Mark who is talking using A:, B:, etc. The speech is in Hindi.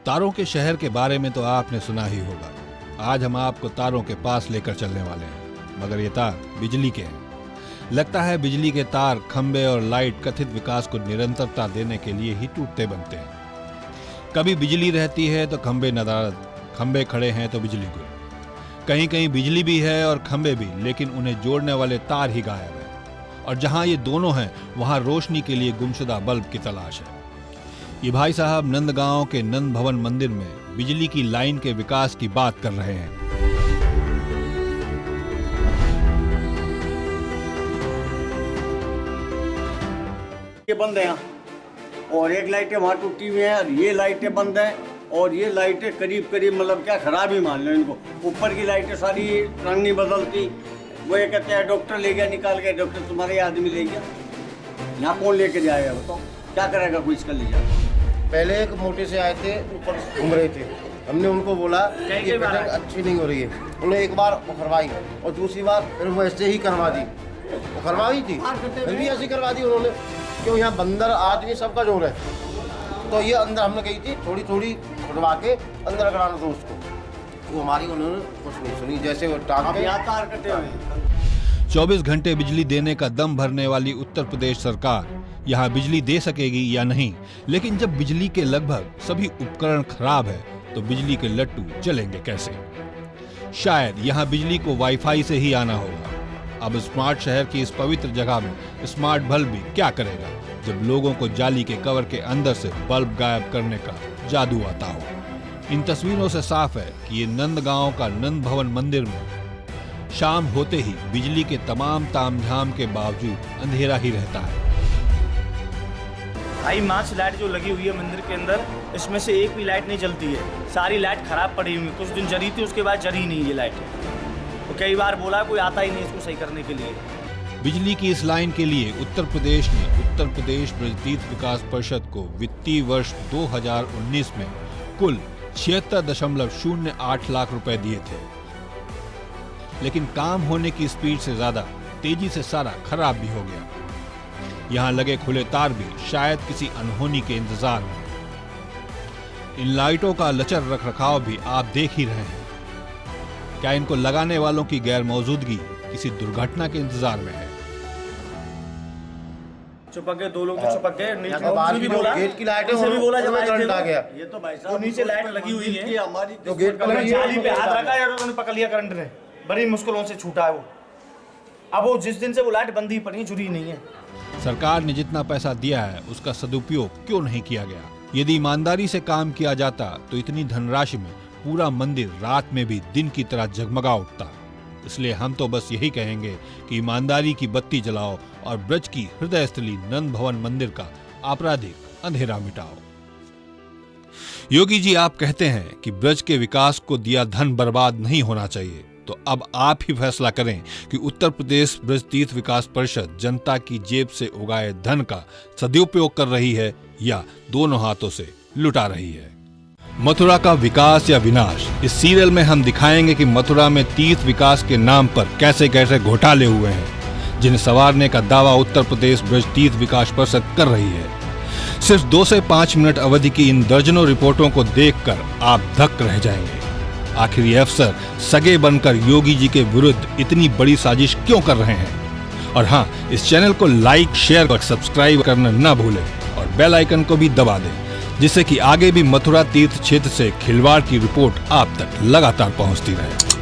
A: तारों के शहर के बारे में तो आपने सुना ही होगा। आज हम आपको तारों के पास लेकर चलने वाले हैं, मगर ये तार बिजली के हैं। लगता है बिजली के तार, खंबे और लाइट कथित विकास को निरंतरता देने के लिए ही टूटते बनते हैं। कभी बिजली रहती है तो खंबे नदारद, खंबे खड़े हैं तो बिजली गुल। कहीं कहीं बिजली भी है और खंबे भी, लेकिन उन्हें जोड़ने वाले तार ही गायब है। और जहां ये दोनों हैं वहां रोशनी के लिए गुमशुदा बल्ब की तलाश है। ये भाई साहब नंदगांव के नंद भवन मंदिर में बिजली की लाइन के विकास की बात कर रहे हैं।
B: ये बंद है यहाँ, और एक लाइटें वहाँ टूटी हुई हैं और ये लाइटें बंद हैं, और ये लाइटें करीब मतलब क्या खराब ही मान लो इनको। ऊपर की लाइटें सारी रंग नहीं बदलती। वो ये कहते हैं डॉक्टर ले गया निकाल के, डॉक्टर तुम्हारे आदमी ले गया, यहाँ कौन लेके जाएगा बताओ, क्या करेगा कोई इसका ले जाएगा।
C: पहले एक मोटे से आए थे, ऊपर घूम रहे थे, हमने उनको बोला कि कटिंग अच्छी नहीं हो रही है। उन्होंने एक बार करवाई और दूसरी बार फिर वो ऐसे ही करवा दी। वो करवाई थी फिर भी ऐसी करवा दी उन्होंने, क्यों यहाँ बंदर आदमी सबका जोर है। तो ये अंदर हमने कही थी थोड़ी थोड़ी खुदवा के अंदर कराना था उसको, वो हमारी उन्होंने कुछ नहीं सुनी। जैसे वो टांग कटे हुए
A: 24 घंटे बिजली देने का दम भरने वाली उत्तर प्रदेश सरकार यहाँ बिजली दे सकेगी या नहीं, लेकिन जब बिजली के लगभग सभी उपकरण खराब है तो बिजली के लट्टू चलेंगे कैसे। शायद यहाँ बिजली को वाईफाई से ही आना होगा। अब स्मार्ट शहर की इस पवित्र जगह में स्मार्ट बल्ब भी क्या करेगा जब लोगों को जाली के कवर के अंदर से बल्ब गायब करने का जादू आता हो। इन तस्वीरों से साफ है कि ये नंदगांव का नंद भवन मंदिर में शाम होते ही बिजली के तमाम तामझाम के बावजूद अंधेरा ही रहता है।
D: भाई मार्च लाइट जो लगी हुई है मंदिर के अंदर, इसमें से एक भी लाइट नहीं जलती है। सारी लाइट खराब पड़ी हुई, कुछ दिन जली थी, उसके बाद जली नहीं ये लाइट। तो कई बार बोला कोई आता ही नहीं इसको सही करने के लिए।
A: बिजली की इस लाइन के लिए उत्तर प्रदेश ने उत्तर प्रदेश ब्रजतीर्थ विकास परिषद को वित्तीय वर्ष 2019 में कुल 76.08 लाख रुपए दिए थे, लेकिन काम होने की स्पीड से ज्यादा तेजी से सारा खराब भी हो गया। यहाँ लगे खुले तार भी शायद किसी अनहोनी के इंतजार में। इन लाइटों का लचर रखरखाव भी आप देख ही रहे हैं। क्या इनको लगाने वालों की गैर मौजूदगी किसी दुर्घटना के इंतजार में है?
D: चिपक गए, दो लोग तो चिपक गए।
C: गेट की लाइटें
D: भी बोला जब
C: करंट आ गया।
B: ये तो भाई साहब
D: नीचे लाइट लगी हुई है
B: हमारी,
C: तो गेट पर
D: जाली पे हाथ रखा यार, उन्होंने पकड़ लिया करंट ने, बड़ी मुश्किलों से छूटा है वो। अब वो जिस दिन से वो लाइट बंद ही पड़ी, जुड़ी नहीं है।
A: सरकार ने जितना पैसा दिया है उसका सदुपयोग क्यों नहीं किया गया? यदि ईमानदारी से काम किया जाता तो इतनी धनराशि में पूरा मंदिर रात में भी दिन की तरह जगमगा उठता। इसलिए हम तो बस यही कहेंगे कि ईमानदारी की बत्ती जलाओ और ब्रज की हृदयस्थली नंद भवन मंदिर का आपराधिक अंधेरा मिटाओ। योगी जी, आप कहते हैं कि ब्रज के विकास को दिया धन बर्बाद नहीं होना चाहिए, तो अब आप ही फैसला करें कि उत्तर प्रदेश ब्रजतीर्थ विकास परिषद जनता की जेब से उगाए धन का सदुपयोग कर रही है या दोनों हाथों से लुटा रही है। मथुरा का विकास या विनाश, इस सीरियल में हम दिखाएंगे कि मथुरा में तीर्थ विकास के नाम पर कैसे कैसे घोटाले हुए हैं, जिन्हें संवारने का दावा उत्तर प्रदेश ब्रजतीर्थ विकास परिषद कर रही है। सिर्फ 2 से 5 मिनट अवधि की इन दर्जनों रिपोर्टों को देखकर आप धक्क रह जाएंगे। आखिर ये अफसर सगे बनकर योगी जी के विरुद्ध इतनी बड़ी साजिश क्यों कर रहे हैं? और हाँ, इस चैनल को लाइक, शेयर और सब्सक्राइब करना ना भूलें और बेल आइकन को भी दबा दें, जिससे कि आगे भी मथुरा तीर्थ क्षेत्र से खिलवाड़ की रिपोर्ट आप तक लगातार पहुंचती रहे।